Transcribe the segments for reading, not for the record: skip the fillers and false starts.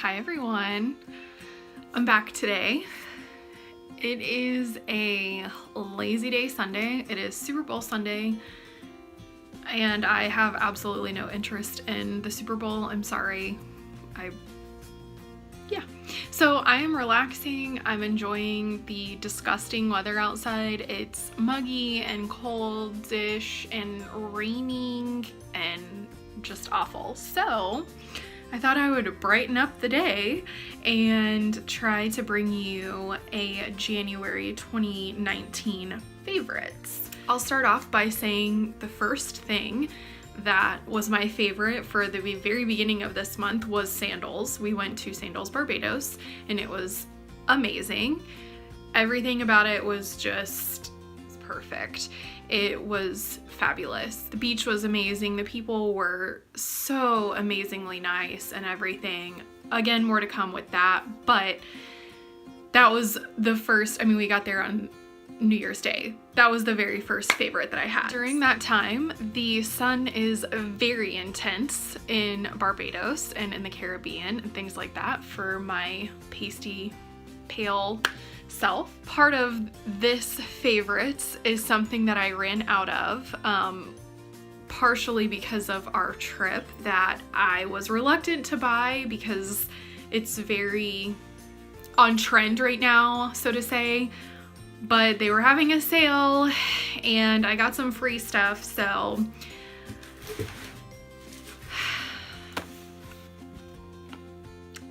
Hi everyone, I'm back today. It is a lazy day Sunday. It is Super Bowl Sunday and I have absolutely no interest in the Super Bowl. I'm sorry. So I am relaxing. I'm enjoying the disgusting weather outside. It's muggy and coldish and raining and just awful. So I thought I would brighten up the day and try to bring you a January 2019 favorites. I'll start off by saying the first thing that was my favorite for the very beginning of this month was Sandals. We went to Sandals Barbados and it was amazing. Everything about it was just perfect. It was fabulous. The beach was amazing. The people were so amazingly nice and everything. Again, more to come with that, but that was the first, we got there on New Year's Day. That was the very first favorite that I had. During that time, the sun is very intense in Barbados and in the Caribbean and things like that for my pasty, pale self. Part of this favorites is something that I ran out of, partially because of our trip that I was reluctant to buy because it's very on trend right now, so to say. But they were having a sale and I got some free stuff, so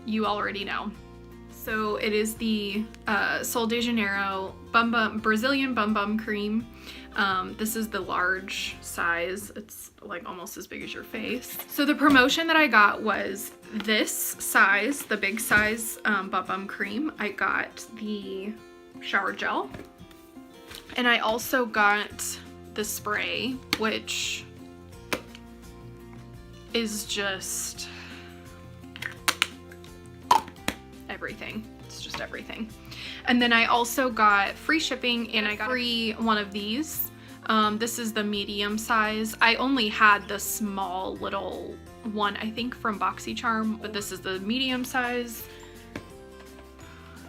you already know. So it is the Sol de Janeiro Brazilian Bum Bum Cream. This is the large size. It's like almost as big as your face. So the promotion that I got was this size, the big size Bum Bum Cream. I got the shower gel and I also got the spray, which is just everything. It's just everything. And then I also got free shipping and I got free one of these. This is the medium size. I only had the small little one, I think from BoxyCharm, but this is the medium size.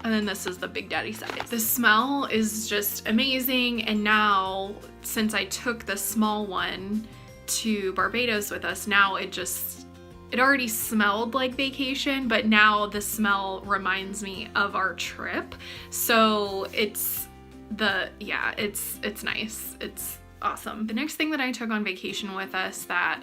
And then this is the Big Daddy size. The smell is just amazing. And now, since I took the small one to Barbados with us, now it already smelled like vacation, but now the smell reminds me of our trip. So it's nice. It's awesome. The next thing that I took on vacation with us that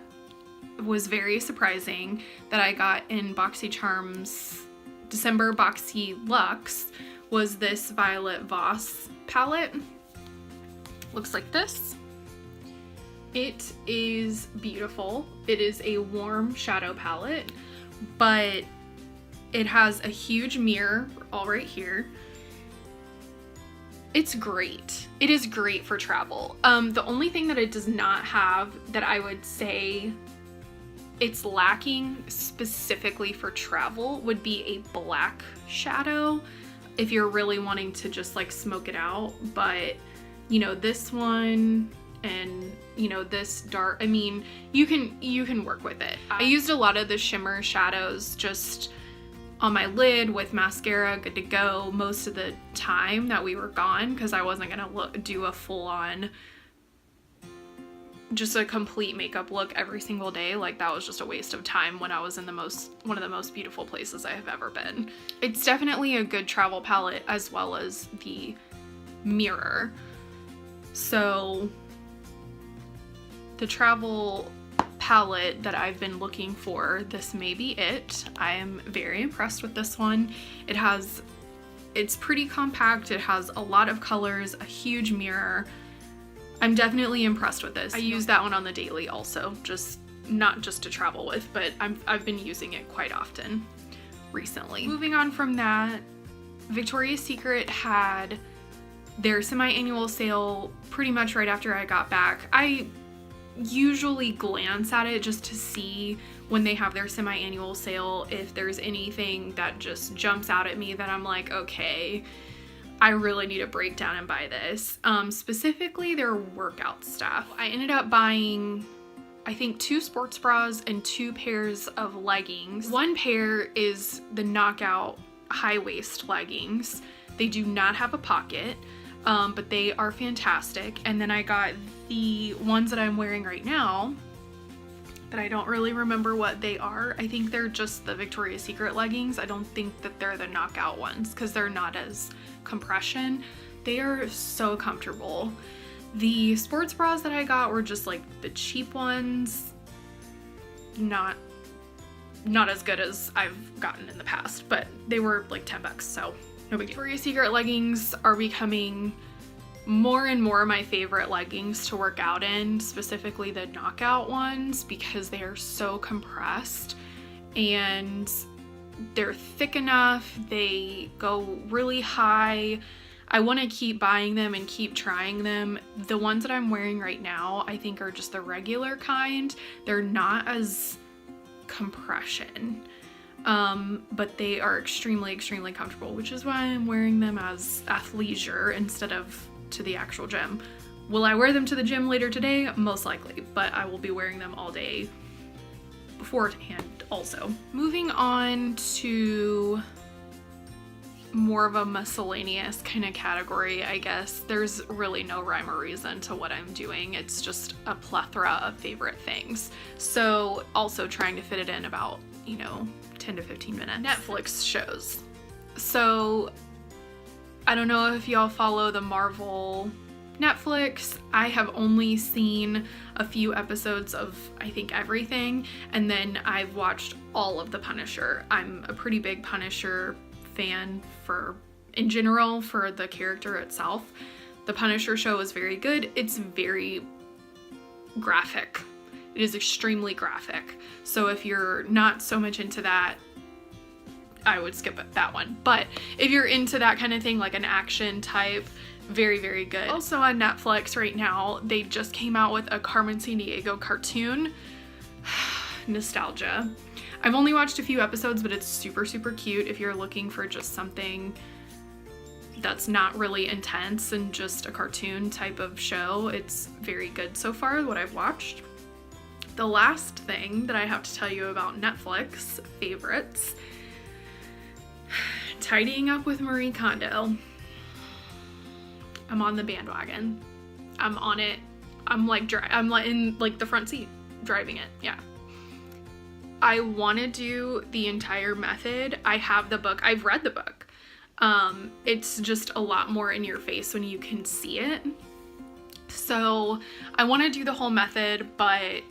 was very surprising that I got in BoxyCharm's December Boxy Luxe was this Violet Voss palette. Looks like this. It is beautiful. It is a warm shadow palette, but it has a huge mirror all right here. It's great. It is great for travel. The only thing that it does not have that I would say it's lacking specifically for travel would be a black shadow if you're really wanting to just like smoke it out. But this one and this dark, you can work with it. I used a lot of the shimmer shadows just on my lid with mascara, good to go most of the time that we were gone, because I wasn't gonna do a full-on just a complete makeup look every single day. Like that was just a waste of time when I was in one of the most beautiful places I have ever been. It's definitely a good travel palette as well as the mirror. So the travel palette that I've been looking for, this may be it. I am very impressed with this one. It's pretty compact. It has a lot of colors, a huge mirror. I'm definitely impressed with this. I use that one on the daily also, not just to travel with, but I've been using it quite often recently. Moving on from that, Victoria's Secret had their semi-annual sale pretty much right after I got back. I usually glance at it just to see when they have their semi-annual sale if there's anything that just jumps out at me that I'm like, okay, I really need to break down and buy this. Specifically their workout stuff. I ended up buying I think 2 sports bras and 2 pairs of leggings. One pair is the Knockout high waist leggings. They do not have a pocket, but they are fantastic. And then I got the ones that I'm wearing right now that I don't really remember what they are. I think they're just the Victoria's Secret leggings. I don't think that they're the Knockout ones because they're not as compression. They are so comfortable. The sports bras that I got were just like the cheap ones. Not as good as I've gotten in the past, but they were like 10 bucks, so no big deal. Victoria's Secret leggings are becoming more and more my favorite leggings to work out in, specifically the Knockout ones, because they are so compressed and they're thick enough, they go really high. I want to keep buying them and keep trying them. The ones that I'm wearing right now, I think are just the regular kind. They're not as compression, but they are extremely, extremely comfortable, which is why I'm wearing them as athleisure instead of to the actual gym. Will I wear them to the gym later today? Most likely, but I will be wearing them all day beforehand also. Moving on to more of a miscellaneous kind of category, I guess. There's really no rhyme or reason to what I'm doing. It's just a plethora of favorite things. So also trying to fit it in about, 10 to 15 minutes. Netflix shows. So I don't know if y'all follow the Marvel Netflix. I have only seen a few episodes of, I think, everything, and then I've watched all of The Punisher. I'm a pretty big Punisher fan in general for the character itself. The Punisher show is very good. It's very graphic. It is extremely graphic. So if you're not so much into that, I would skip that one. But if you're into that kind of thing, like an action type, very, very good. Also on Netflix right now, they just came out with a Carmen Sandiego cartoon. Nostalgia. I've only watched a few episodes, but it's super, super cute if you're looking for just something that's not really intense and just a cartoon type of show. It's very good so far, what I've watched. The last thing that I have to tell you about Netflix favorites, Tidying Up with Marie Kondo. I'm on the bandwagon. I'm on it. I'm in like the front seat driving it. Yeah. I want to do the entire method. I have the book. I've read the book. It's just a lot more in your face when you can see it. So I want to do the whole method, but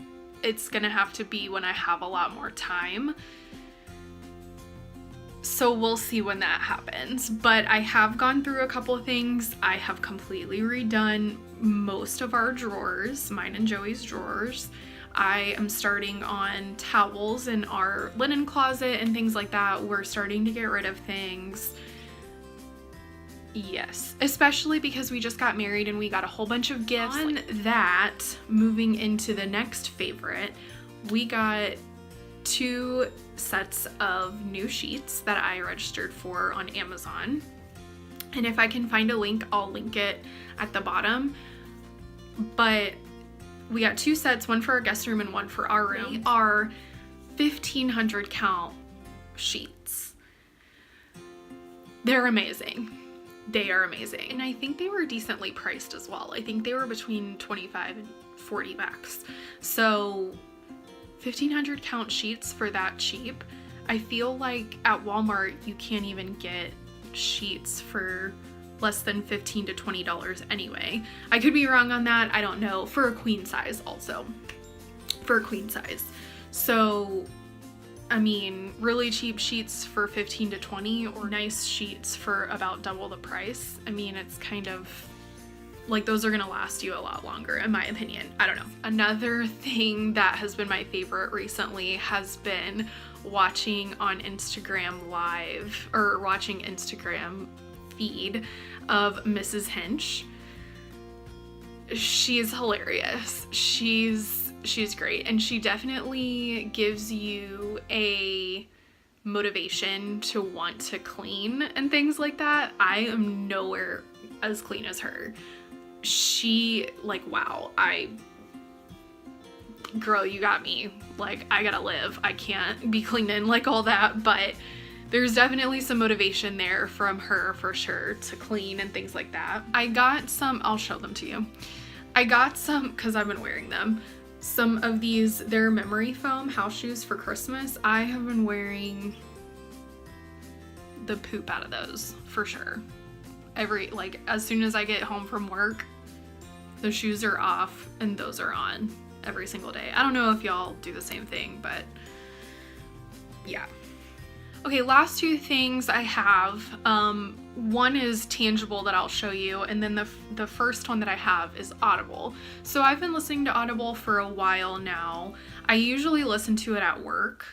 it's gonna have to be when I have a lot more time. So we'll see when that happens. But I have gone through a couple of things. I have completely redone most of our drawers, mine and Joey's drawers. I am starting on towels in our linen closet and things like that. We're starting to get rid of things. Yes, especially because we just got married and we got a whole bunch of gifts. On that, moving into the next favorite, we got 2 sets of new sheets that I registered for on Amazon. And if I can find a link, I'll link it at the bottom. But we got 2 sets, one for our guest room and one for our room. They are 1,500 count sheets. They're amazing. They are amazing. And I think they were decently priced as well. I think they were between 25 and 40 bucks. So 1,500 count sheets for that cheap. I feel like at Walmart you can't even get sheets for less than $15 to $20 anyway. I could be wrong on that. I don't know. For a queen size also. For a queen size. So I mean, really cheap sheets for 15 to 20 or nice sheets for about double the price. I mean, it's kind of like those are gonna last you a lot longer, in my opinion. I don't know. Another thing that has been my favorite recently has been watching on Instagram Live, or watching Instagram feed of Mrs. Hinch. She's hilarious. She's great, and she definitely gives you a motivation to want to clean and things like that. I am nowhere as clean as her. She, like, wow, girl, you got me. Like, I gotta live. I can't be cleaning like all that, but there's definitely some motivation there from her for sure to clean and things like that. I got some, I'll show them to you. I got some, because I've been wearing them, some of these, they're memory foam house shoes for Christmas. I have been wearing the poop out of those for sure. Like, as soon as I get home from work, the shoes are off and those are on every single day. I don't know if y'all do the same thing, but yeah. Okay, last two things I have. One is tangible that I'll show you, and then the first one that I have is Audible. So I've been listening to Audible for a while now. I usually listen to it at work.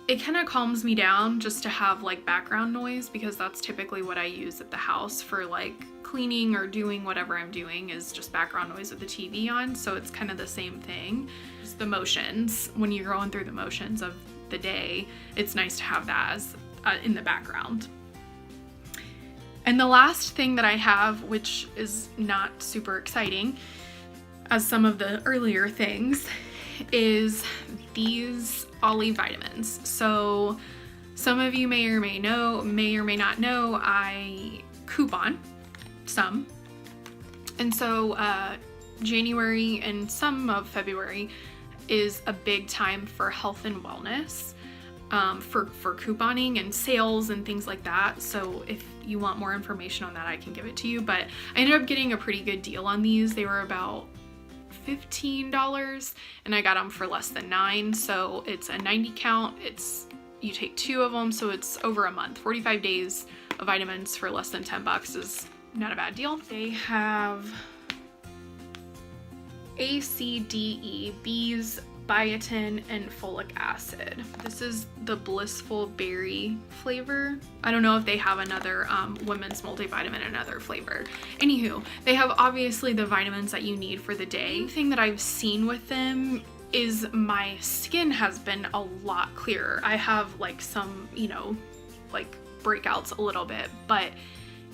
It kind of calms me down just to have like background noise, because that's typically what I use at the house for like cleaning or doing whatever I'm doing, is just background noise with the TV on. So it's kind of the same thing. Just the motions, when you're going through the motions of the day, it's nice to have that as in the background. And the last thing that I have, which is not super exciting as some of the earlier things, is these Ollie vitamins. So some of you may or may not know, I coupon some. And so January and some of February is a big time for health and wellness, for couponing and sales and things like that. So if you want more information on that, I can give it to you. But I ended up getting a pretty good deal on these. They were about $15 and I got them for less than $9. So it's a 90 count. You take 2 of them, so it's over a month. 45 days of vitamins for less than $10 is not a bad deal. They have A, C, D, E, B's, biotin, and folic acid. This is the Blissful Berry flavor. I don't know if they have another women's multivitamin, another flavor. Anywho, they have obviously the vitamins that you need for the day. The thing that I've seen with them is my skin has been a lot clearer. I have like some, like breakouts a little bit, but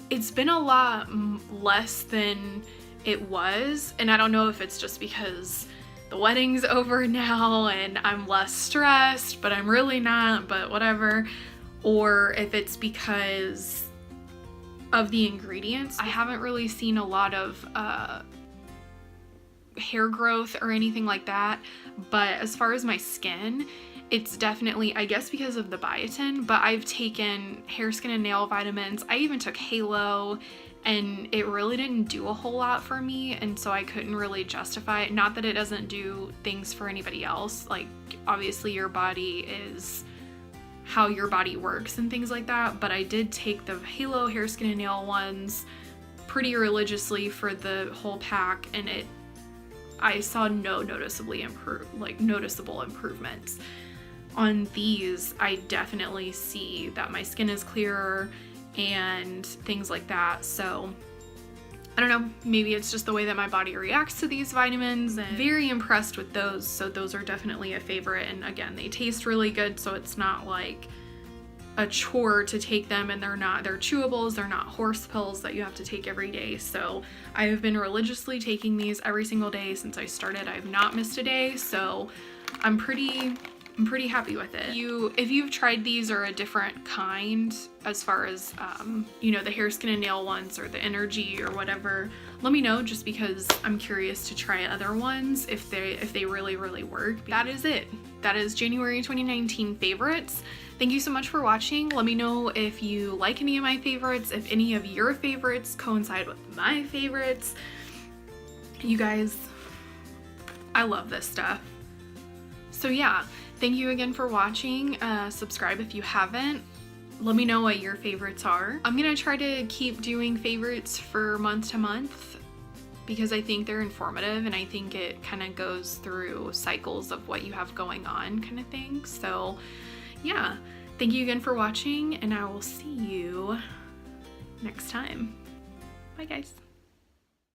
it's been a lot less than it was. And I don't know if it's just because the wedding's over now and I'm less stressed, but I'm really not, but whatever. Or if it's because of the ingredients. I haven't really seen a lot of hair growth or anything like that. But as far as my skin, it's definitely, I guess because of the biotin, but I've taken hair, skin, and nail vitamins. I even took Halo, and it really didn't do a whole lot for me, and so I couldn't really justify it. Not that it doesn't do things for anybody else. Like, obviously your body is how your body works and things like that, but I did take the Halo hair, skin, and nail ones pretty religiously for the whole pack, and I saw no noticeable improvements. On these, I definitely see that my skin is clearer and things like that. So I don't know, maybe it's just the way that my body reacts to these vitamins, and very impressed with those. So those are definitely a favorite. And again, they taste really good, so it's not like a chore to take them, and they're chewables, they're not horse pills that you have to take every day. So I have been religiously taking these every single day since I started. I've not missed a day, so I'm pretty happy with it. If you've tried these or a different kind, as far as the hair, skin, and nail ones or the energy or whatever, let me know, just because I'm curious to try other ones if they really work. That is it. That is January 2019 favorites. Thank you so much for watching. Let me know if you like any of my favorites, if any of your favorites coincide with my favorites. You guys, I love this stuff. So yeah, thank you again for watching. Subscribe if you haven't. Let me know what your favorites are. I'm gonna try to keep doing favorites for month to month, because I think they're informative, and I think it kind of goes through cycles of what you have going on, kind of thing. So yeah, thank you again for watching, and I will see you next time. Bye guys.